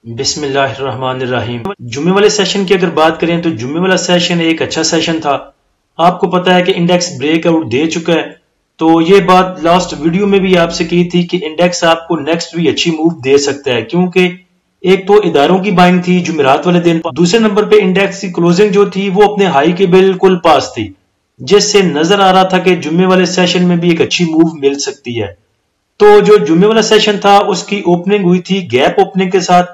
بسم اللہ الرحمن الرحیم۔ جمعے والے سیشن کی اگر بات کریں تو جمعے والا سیشن ایک اچھا سیشن تھا۔ آپ کو پتا ہے کہ انڈیکس بریک آؤٹ دے چکا ہے، تو یہ بات لاسٹ ویڈیو میں بھی آپ سے کی تھی کہ انڈیکس آپ کو نیکسٹ بھی اچھی موو دے سکتا ہے، کیونکہ ایک تو اداروں کی بائنگ تھی جمعرات والے دن، دوسرے نمبر پہ انڈیکس کی کلوزنگ جو تھی وہ اپنے ہائی کے بالکل پاس تھی، جس سے نظر آ رہا تھا کہ جمعے والے سیشن میں بھی ایک اچھی موو مل سکتی ہے۔ تو جو جمعے والا سیشن تھا اس کی اوپننگ ہوئی تھی گیپ اوپننگ کے ساتھ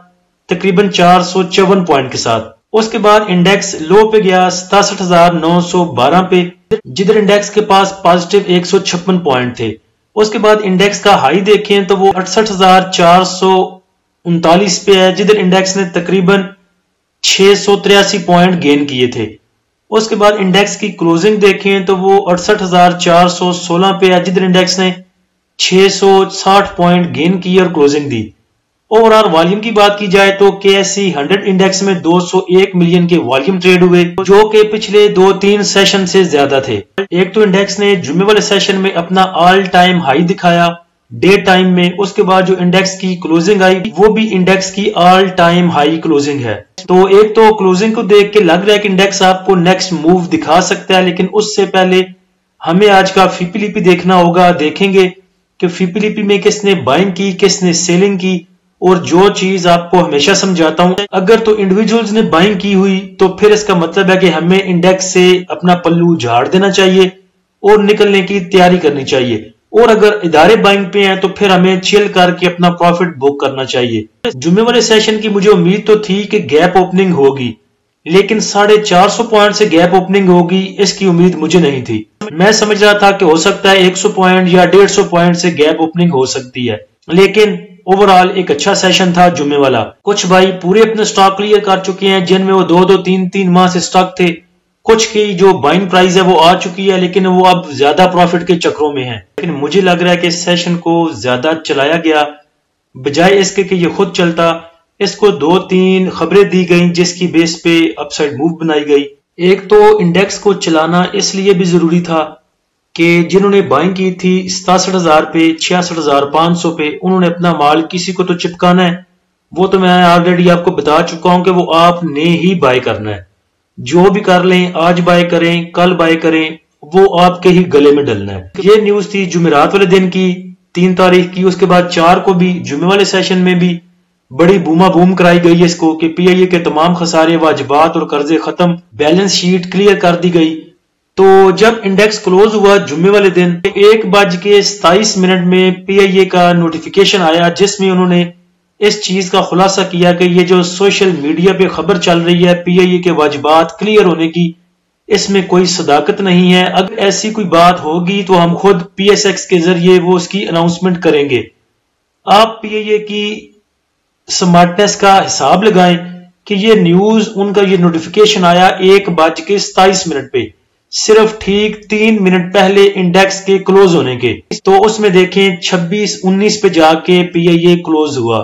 تقریباً 454 پوائنٹ کے ساتھ۔ اس کے بعد انڈیکس لو پہ گیا 67,912 پہ، جدھر انڈیکس کے پاس پازیٹیو 156 پوائنٹ تھے۔ اس کے بعد انڈیکس کا ہائی دیکھیں تو وہ 68,439 پہ ہے، جدھر انڈیکس نے تقریباً 683 پوائنٹ گین کیے تھے۔ اس کے بعد انڈیکس کی کلوزنگ دیکھیں تو وہ 68,416 پہ ہے، جدھر انڈیکس نے 660 پوائنٹ گین کی اور کلوزنگ دی۔ اوورآل والیوم کی بات کی جائے تو KSE 100 انڈیکس میں 201 ملین کے والیوم ٹریڈ ہوئے، جو کہ پچھلے 2-3 سیشن سے زیادہ تھے۔ ایک تو انڈیکس نے جمعے والے سیشن میں اپنا آل ٹائم ہائی دکھایا ڈے ٹائم میں، اس کے بعد جو انڈیکس کی کلوزنگ آئی وہ بھی انڈیکس کی آل ٹائم ہائی کلوزنگ ہے۔ تو ایک تو کلوزنگ کو دیکھ کے لگ رہا ہے کہ انڈیکس آپ کو نیکسٹ موو دکھا سکتا ہے، لیکن اس سے پہلے ہمیں آج کا فی پی لیپی دیکھنا ہوگا۔ دیکھیں گے کہ فی پی لیپی میں کس نے بائنگ کی، کس نے سیلنگ کی، اور جو چیز آپ کو ہمیشہ سمجھاتا ہوں، اگر تو انڈیویجولز نے بائنگ کی ہوئی تو پھر اس کا مطلب ہے کہ ہمیں انڈیکس سے اپنا پلو جھاڑ دینا چاہیے اور نکلنے کی تیاری کرنی چاہیے، اور اگر ادارے بائنگ پہ ہیں تو پھر ہمیں چل کر کے اپنا پروفٹ بک کرنا چاہیے۔ جمعے والے سیشن کی مجھے امید تو تھی کہ گیپ اوپننگ ہوگی، لیکن 450 پوائنٹ سے گیپ اوپننگ ہوگی اس کی امید مجھے نہیں تھی۔ میں سمجھ رہا تھا کہ ہو سکتا ہے 100 پوائنٹ یا 150 پوائنٹ سے گیپ اوپننگ ہو سکتی ہے، لیکن اوورآل ایک اچھا سیشن تھا جمعے والا۔ کچھ بھائی پورے اپنے سٹاک کلیئر کر چکے ہیں جن میں وہ 2-3 ماہ سے سٹاک تھے، کچھ کی جو بائنگ پرائز ہے وہ آ چکی ہے لیکن وہ اب زیادہ پروفٹ کے چکروں میں ہیں۔ لیکن مجھے لگ رہا ہے کہ اس سیشن کو زیادہ چلایا گیا بجائے اس کے کہ یہ خود چلتا، اس کو 2-3 خبریں دی گئیں جس کی بیس پہ اپ سائڈ موو بنائی گئی۔ ایک تو انڈیکس کو چلانا اس لیے بھی ضروری تھا کہ جنہوں نے بائنگ کی تھی 67,000 پہ 66,500 پہ، انہوں نے اپنا مال کسی کو تو چپکانا ہے۔ وہ تو میں آلریڈی آپ کو بتا چکا ہوں کہ وہ آپ نے ہی بائی کرنا ہے، جو بھی کر لیں، آج بائی کریں کل بائی کریں، وہ آپ کے ہی گلے میں ڈلنا ہے۔ یہ نیوز تھی جمعرات والے دن کی 3 تاریخ کی۔ اس کے بعد 4 کو بھی جمعے والے سیشن میں بھی بڑی بوما بوم کرائی گئی اس کو کہ پی آئی اے کے تمام خسارے، واجبات اور قرضے ختم، بیلنس شیٹ کلیئر کر دی گئی۔ تو جب انڈیکس کلوز ہوا جمعے والے دن 1:27 میں پی آئی اے کا نوٹیفیکیشن آیا، جس میں انہوں نے اس چیز کا خلاصہ کیا کہ یہ جو سوشل میڈیا پہ خبر چل رہی ہے پی آئی اے کے واجبات کلیئر ہونے کی، اس میں کوئی صداقت نہیں ہے۔ اگر ایسی کوئی بات ہوگی تو ہم خود پی ایس ایکس کے ذریعے وہ اس کی اناؤنسمنٹ کریں گے۔ آپ پی آئی اے کی سمارٹنس کا حساب لگائیں کہ یہ نیوز، ان کا یہ نوٹیفیکیشن آیا 1:27 پہ، صرف ٹھیک 3 منٹ پہلے انڈیکس کے کلوز ہونے کے۔ تو اس میں دیکھیں 26-19 پہ جا کے پی آئی اے کلوز ہوا۔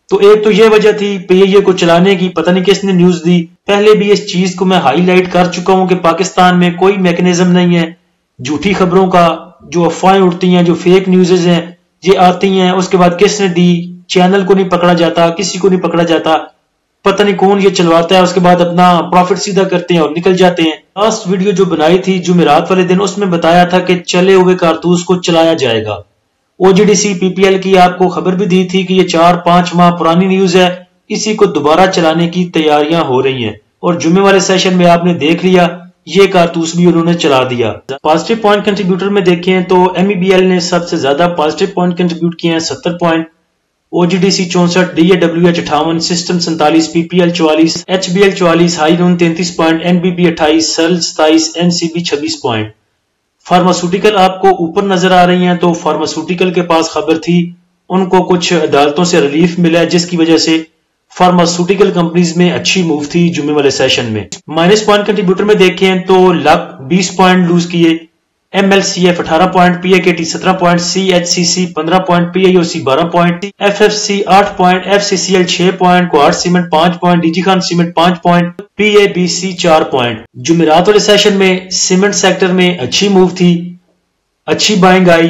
تو ایک تو یہ وجہ تھی پی آئی اے کو چلانے کی، پتہ نہیں کس نے نیوز دی۔ پہلے بھی اس چیز کو میں ہائی لائٹ کر چکا ہوں کہ پاکستان میں کوئی میکنزم نہیں ہے جھوٹی خبروں کا، جو افواہیں اڑتی ہیں، جو فیک نیوزز ہیں، یہ آتی ہیں، اس کے بعد کس نے دی، چینل کو نہیں پکڑا جاتا، کسی کو نہیں پکڑا جاتا، پتہ نہیں کون یہ چلواتا ہے، اس کے بعد اپنا پروفٹ سیدھا کرتے ہیں اور نکل جاتے ہیں۔ لاسٹ ویڈیو جو بنائی تھی جمعرات والے دن، اس میں بتایا تھا کہ چلے ہوئے کارتوس کو چلایا جائے گا۔ او جی ڈی سی پی پی ایل کی آپ کو خبر بھی دی تھی کہ یہ 4-5 ماہ پرانی نیوز ہے، اسی کو دوبارہ چلانے کی تیاریاں ہو رہی ہیں، اور جمعے والے سیشن میں آپ نے دیکھ لیا یہ کارتوس بھی انہوں نے چلا دیا۔ پازیٹیو پوائنٹ کنٹریبیوٹر میں دیکھیں تو ایم ای بی ایل نے سب سے زیادہ پازیٹیو پوائنٹ کنٹریبیوٹ کیے ہیں 70 point, O G D C 64، D A W H 58، system 47، P P L 44، H B L 44، Highnoon 33 پوائنٹ، این بی بی 28، Searle 27، N C B 26 point. Pharmaceutical آپ کو اوپر نظر آ رہی ہیں، تو فارماسوٹیکل کے پاس خبر تھی، ان کو کچھ عدالتوں سے ریلیف ملا ہے، جس کی وجہ سے فارماسوٹیکل کمپنیز میں اچھی موو تھی جمعے والے سیشن میں۔ مائنس پوائنٹ کنٹریبیوٹر میں دیکھیں تو لک 20 پوائنٹ لوز کیے، M L C F 18 point, P A K T 17 point, C H C C 15 point, P I O C 12 point, F F C 8 point, F C C L 6 point, کوارٹ cement 5 point, D G Khan cement 5 point, P A B C 4 point. جمعرات والے session میں cement sector میں اچھی move تھی، اچھی buying آئی،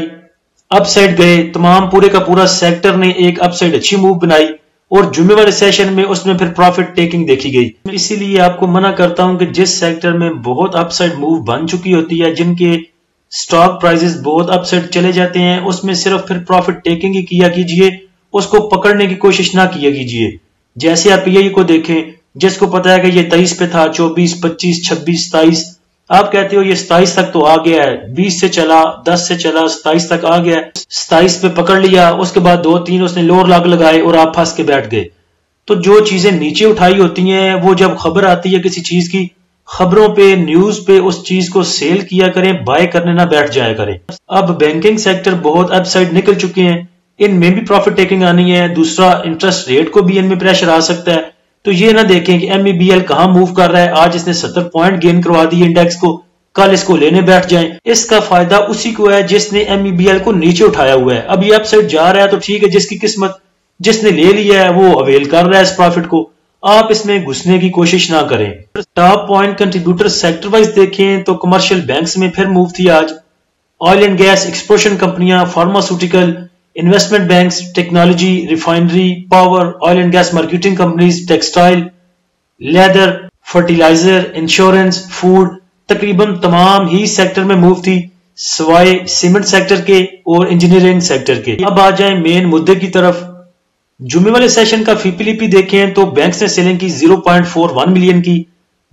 اپ side گئے، تمام پورے کا پورا سیکٹر نے ایک اپ سائڈ اچھی موو بنائی، اور جمعے والے سیشن میں اس میں پھر پروفٹ ٹیکنگ دیکھی گئی. اسی لیے آپ کو منع کرتا ہوں کہ جس سیکٹر میں بہت اپ سائڈ موو بن چکی ہوتی ہے، جن کے سٹاک پرائزز بہت اپ سائڈ چلے جاتے ہیں، اس میں صرف پھر پروفٹ ٹیکنگ ہی کیا کیجئے، اس کو پکڑنے کی کوشش نہ کیا کیجئے. جیسے آپ پی آئی کو دیکھیں، جس کو پتا ہے کہ یہ 23 پہ تھا، 24، 25، 26، 27، آپ کہتے ہو یہ 27 تک تو آ گیا ہے، 20 سے چلا، 10 سے چلا، 27 تک آ گیا ہے، 27 پہ پکڑ لیا، اس کے بعد 2-3 اس نے لوور لاگ لگائے اور آپ پھنس کے بیٹھ گئے. تو جو چیزیں نیچے اٹھائی ہوتی ہیں، وہ جب خبر آتی ہے کسی چیز کی، خبروں پہ، نیوز پہ اس چیز کو سیل کیا کریں، بائی کرنے نہ بیٹھ جایا کریں. اب بینکنگ سیکٹر بہت اپ سائڈ نکل چکے ہیں، ان میں بھی پروفٹ ٹیکنگ آنی ہے. دوسرا انٹرسٹ ریٹ کو بھی ان میں پریشر آ سکتا ہے. تو یہ نہ دیکھیں کہ ایم ای بی ایل کہاں موو کر رہا ہے، آج اس نے 70 پوائنٹ گین کروا دی انڈیکس کو، کل اس کو لینے بیٹھ جائیں. اس کا فائدہ اسی کو ہے جس نے ایم ای بی ایل کو نیچے اٹھایا ہوا ہے. اب یہ اپ سائڈ جا رہا ہے تو ٹھیک ہے، جس کی قسمت، جس نے لے لیا ہے وہ اویل کر رہا ہے اس پروفٹ کو، آپ اس میں گھسنے کی کوشش نہ کریں. Top point contributor sector wise دیکھیں تو کمرشل بینکس میں پھر موو تھی آج. آئل اینڈ گیس ایکسپلوشن کمپنیاں، pharmaceutical, investment banks, technology, refinery, power, oil and gas marketing companies, textile, leather, fertiliser, insurance, food, تقریباً تمام ہی سیکٹر میں موو تھی سوائے سیمنٹ سیکٹر کے اور انجینئرنگ سیکٹر کے. اب آ جائیں مین مدے کی طرف. جمعے والے سیشن کا فی پی لی پی دیکھیں تو بینکس نے سیلنگ کی 0.41 ملین کی،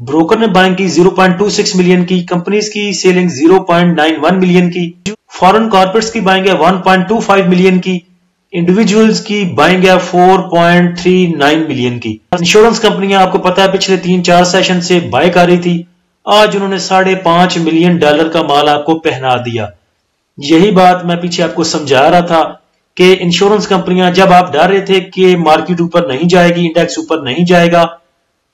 بروکر نے بائنگ کی 0.26 ملین کی، کمپنیز کی سیلنگ 0.91 ملین کی، فارن کارپوریٹس کی بائنگ ہے 1.25 ملین کی، انڈیویجولز کی بائنگ ہے 4.39 ملین کی. انشورنس کمپنیاں آپ کو پتا ہے پچھلے 3-4 سیشن سے بائی کر رہی تھی، آج انہوں نے $5.5 ملین کا مال آپ کو پہنا دیا. یہی بات میں پیچھے آپ کو سمجھا رہا تھا کہ انشورنس کمپنیاں، جب آپ ڈر رہے تھے کہ مارکیٹ اوپر نہیں جائے گی، انڈیکس اوپر نہیں جائے گا،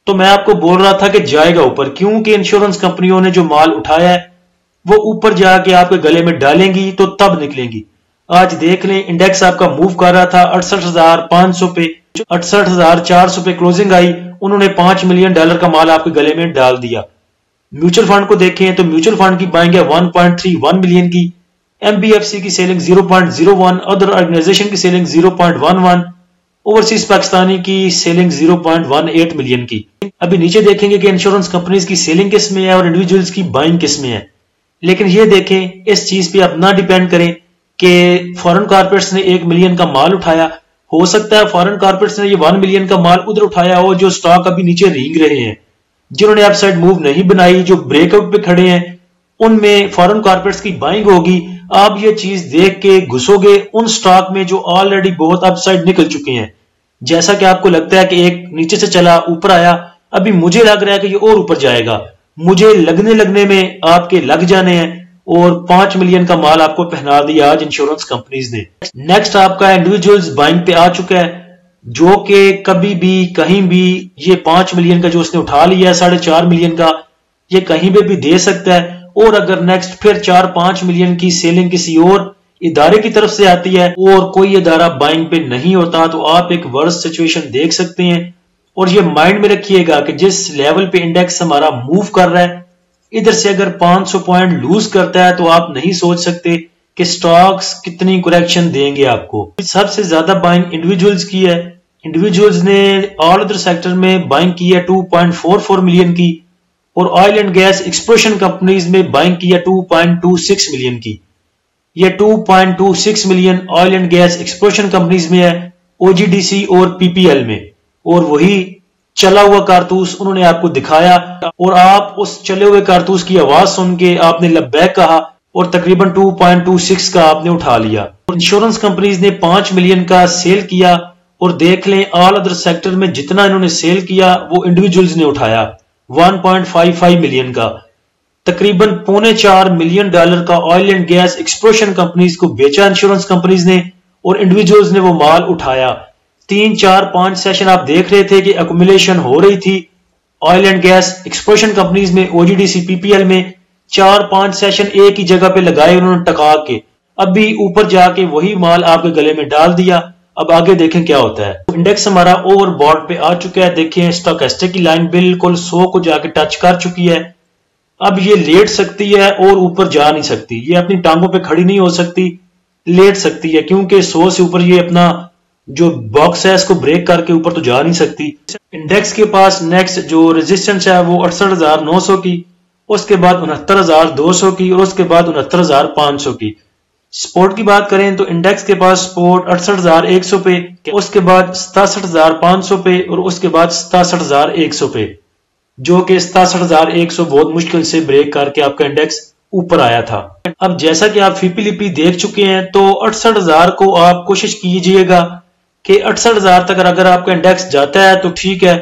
تو میں آپ کو بول رہا تھا کہ جائے گا اوپر، کیونکہ انشورنس کمپنیوں نے جو مال اٹھایا ہے وہ اوپر جا کے آپ کے گلے میں ڈالیں گی تو تب نکلیں گی. آج دیکھ لیں انڈیکس آپ کا موو کر رہا تھا 68,500 پہ، 68,400 پہ کلوزنگ آئی، انہوں نے $5 ملین کا مال آپ کے گلے میں ڈال دیا. میوچل فنڈ کو دیکھیں تو میوچل فنڈ کی بائنگ ہے 1.31 ملین کی، ایم بی ایف سی کی سیلنگ 0.01، ادر آرگنائزیشن کی سیلنگ 0.11، اوورسیز پاکستانی کی سیلنگ 0.18 ملین کی. ابھی نیچے دیکھیں گے کہ انشورنس کمپنیز کی سیلنگ کس میں ہے اور انڈیویجولز کی بائنگ کس میں ہے. لیکن یہ دیکھیں، اس چیز پہ آپ نہ ڈیپینڈ کریں کہ فارن کارپوریٹس نے 1 ملین کا مال اٹھایا. ہو سکتا ہے فارن کارپوریٹس نے یہ 1 ملین کا مال ادھر اٹھایا ہو جو سٹاک ابھی نیچے رینگ رہے ہیں، جنہوں نے اپ سائڈ موو نہیں بنائی، جو بریک آؤٹ پہ کھڑے ہیں، ان میں فارن کارپوریٹس کی بائنگ ہوگی. آپ یہ چیز دیکھ کے گھسو گے ان سٹاک میں جو آلریڈی بہت اپ سائڈ نکل چکے ہیں. جیسا کہ آپ کو لگتا ہے کہ ایک نیچے سے چلا اوپر آیا، ابھی مجھے لگ رہا ہے کہ یہ اور اوپر جائے گا، مجھے لگنے میں آپ کے لگ جانے ہیں، اور 5 ملین کا مال آپ کو پہنا دیا آج انشورنس کمپنیز نے. نیکسٹ آپ کا انڈیویجولز بائنگ پہ آ چکا ہے، جو کہ کبھی بھی کہیں بھی یہ 5 ملین کا جو اس نے اٹھا لیا ہے 4.5 ملین کا، یہ کہیں پہ بھی دے سکتا ہے. اور اگر نیکسٹ پھر 4-5 ملین کی سیلنگ کسی اور ادارے کی طرف سے آتی ہے اور کوئی ادارہ بائنگ پہ نہیں ہوتا، تو آپ ایک ورس سچویشن دیکھ سکتے ہیں. اور یہ مائنڈ میں رکھیے گا کہ جس لیول پہ انڈیکس ہمارا موو کر رہا ہے، ادھر سے اگر 500 پوائنٹ لوز کرتا ہے تو آپ نہیں سوچ سکتے کہ سٹاکس کتنی کریکشن دیں گے آپ کو. سب سے زیادہ بائنگ انڈیویجولز کی ہے، انڈیویجولز نے آل ادر سیکٹر میں بائنگ کی ہے 2.44 ملین کی، اور oil and gas exploration companies میں بائنگ کی ہے 2.26 ملین کی. یہ 2.26 million oil and gas exploration companies میں ہے، او جی ڈی سی اور پی پی ایل میں، اور وہی چلا ہوا کارتوس انہوں نے آپ کو دکھایا، اور آپ اس چلے ہوئے کارتوس کی آواز سن کے آپ نے لبیک کہا اور تقریباً 2.26 کا آپ نے اٹھا لیا. انشورنس کمپنیز نے 5 ملین کا سیل کیا، اور دیکھ لیں آل ادر سیکٹر میں جتنا انہوں نے سیل کیا وہ انڈیویجولز نے اٹھایا 1.55 ملین کا. تقریباً $4.25 ملین کا oil and gas exploration companies کو بیچا انشورنس کمپنیز نے، اور انڈیویجولز نے وہ مال اٹھایا. 3-4-5 سیشن آپ دیکھ رہے تھے کہ ایکومولیشن ہو رہی تھی oil and gas exploration companies میں، او جی ڈی سی، پی پی ایل میں. 4-5 سیشن ایک ہی جگہ پہ لگائے انہوں نے ٹکا کے، ابھی اوپر جا کے وہی مال آپ کے گلے میں ڈال دیا. اب آگے دیکھیں کیا ہوتا ہے. انڈیکس ہمارا اوور بارڈ پہ آ چکا ہے، دیکھیں اسٹوکیسٹک کی لائن بالکل 100 کو جا کے ٹچ کر چکی ہے. اب یہ لیٹ سکتی ہے اور اوپر جا نہیں سکتی، یہ اپنی ٹانگوں پہ کھڑی نہیں ہو سکتی، لیٹ سکتی ہے، کیونکہ 100 سے اوپر یہ اپنا جو باکس ہے اس کو بریک کر کے اوپر تو جا نہیں سکتی. انڈیکس کے پاس نیکسٹ جو ریزسٹنس ہے وہ 68,900 کی، اس کے بعد 69,200 کی، اور اس کے بعد 69,500 کی. سپورٹ کی بات کریں تو انڈیکس کے پاس سپورٹ 68,100 پہ، اس کے بعد 67,500 پہ، اور اس کے بعد 67,100 پہ، جو کہ 67,100 بہت مشکل سے بریک کر کے آپ کا انڈیکس اوپر آیا تھا. اب جیسا کہ آپ فیپی لیپی دیکھ چکے ہیں تو 68,000 کو آپ کوشش کیجئے گا کہ 68,000 تک اگر آپ کا انڈیکس جاتا ہے تو ٹھیک ہے،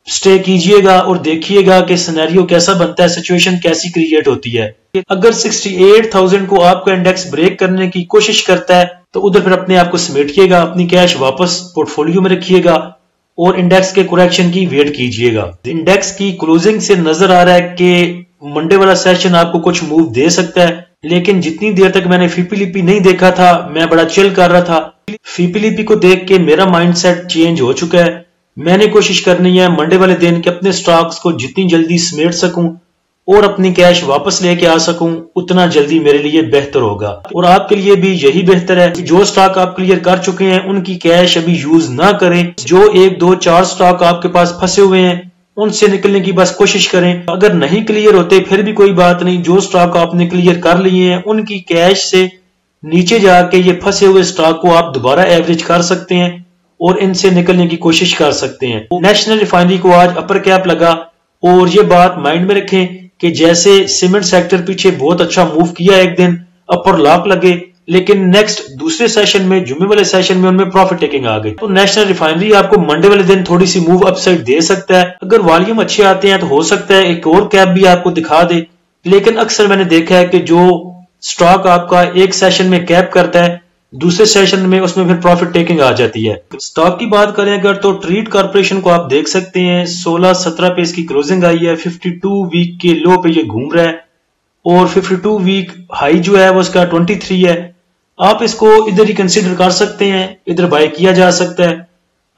سٹے کیجئے گا اور دیکھیے گا کہ سینیریو کیسا بنتا ہے، سچویشن کیسی کریٹ ہوتی ہے. اگر 68,000 کو آپ کا انڈیکس بریک کرنے کی کوشش کرتا ہے تو ادھر پھر اپنے آپ کو سمیٹیے گا، اپنی کیش واپس پورٹ فولیو میں رکھیے گا اور انڈیکس کے کریکشن کی ویٹ کیجئے گا. انڈیکس کی کلوزنگ سے نظر آ رہا ہے کہ منڈے والا سیشن آپ کو کچھ موو دے سکتا ہے، لیکن جتنی دیر تک میں نے فیپی لیپی نہیں دیکھا تھا میں بڑا چل کر رہا تھا. فیپی لیپی کو دیکھ کے میرا مائنڈ سیٹ چینج ہو چکا ہے. میں نے کوشش کرنی ہے منڈے والے دن کہ اپنے سٹاکس کو جتنی جلدی سمیٹ سکوں اور اپنی کیش واپس لے کے آ سکوں، اتنا جلدی میرے لیے بہتر ہوگا. اور آپ کے لیے بھی یہی بہتر ہے کہ جو سٹاک آپ کلیئر کر چکے ہیں ان کی کیش ابھی یوز نہ کریں. جو 1 2 4 سٹاک آپ کے پاس پھنسے ہوئے ہیں ان سے نکلنے کی بس کوشش کریں. اگر نہیں کلیئر ہوتے پھر بھی کوئی بات نہیں، جو سٹاک آپ نے کلیئر کر لیے ہیں ان کی کیش سے نیچے جا کے یہ پھنسے ہوئے سٹاک کو آپ دوبارہ ایوریج کر سکتے ہیں اور ان سے نکلنے کی کوشش کر سکتے ہیں. نیشنل ریفائنری کو آج اپر کیپ لگا، اور یہ بات مائنڈ میں رکھیں کہ جیسے سیمنٹ سیکٹر پیچھے بہت اچھا موو کیا ایک دن، اپر لاک لگے، لیکن نیکسٹ دوسرے سیشن میں جمعے والے سیشن میں ان میں پروفٹ ٹیکنگ آ گئی. تو نیشنل ریفائنری آپ کو منڈے والے دن تھوڑی سی موو اپ سائڈ دے سکتا ہے. اگر والیوم اچھے آتے ہیں تو ہو سکتا ہے ایک اور کیپ بھی آپ کو دکھا دے، لیکن اکثر میں نے دیکھا ہے کہ جو سٹاک آپ کا ایک سیشن میں کیپ کرتا ہے دوسرے سیشن میں اس میں پھر پروفٹ ٹیکنگ آ جاتی ہے. سٹاک کی بات کریں اگر تو ٹریٹ کارپوریشن کو آپ دیکھ سکتے ہیں 16-17 پہ اس کی کلوزنگ آئی ہے، 52 ویک کے لو پہ یہ گھوم رہا ہے اور 52 ویک ہائی جو ہے وہ اس کا 23 ہے. آپ اس کو ادھر ہی کنسیڈر کر سکتے ہیں، ادھر بائی کیا جا سکتا ہے.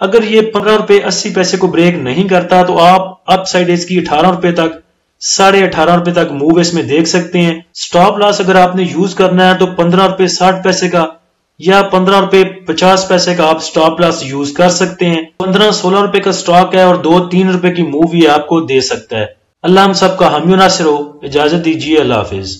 اگر یہ 15 روپے 80 پیسے کو بریک نہیں کرتا تو آپ اپ سائڈ اس کی 18 روپے تک 18.5 روپے تک موو اس میں دیکھ سکتے ہیں. سٹاپ لاس اگر آپ نے یوز کرنا ہے تو 15 روپے 60 پیسے کا یا 15 روپے 50 پیسے کا آپ سٹاپ لاس یوز کر سکتے ہیں. 15-16 روپے کا سٹاک ہے اور 2-3 روپے کی موو یہ آپ کو دے سکتا ہے. اللہ ہم سب کا حامی و ناصر ہو. اجازت دیجیے، اللہ حافظ.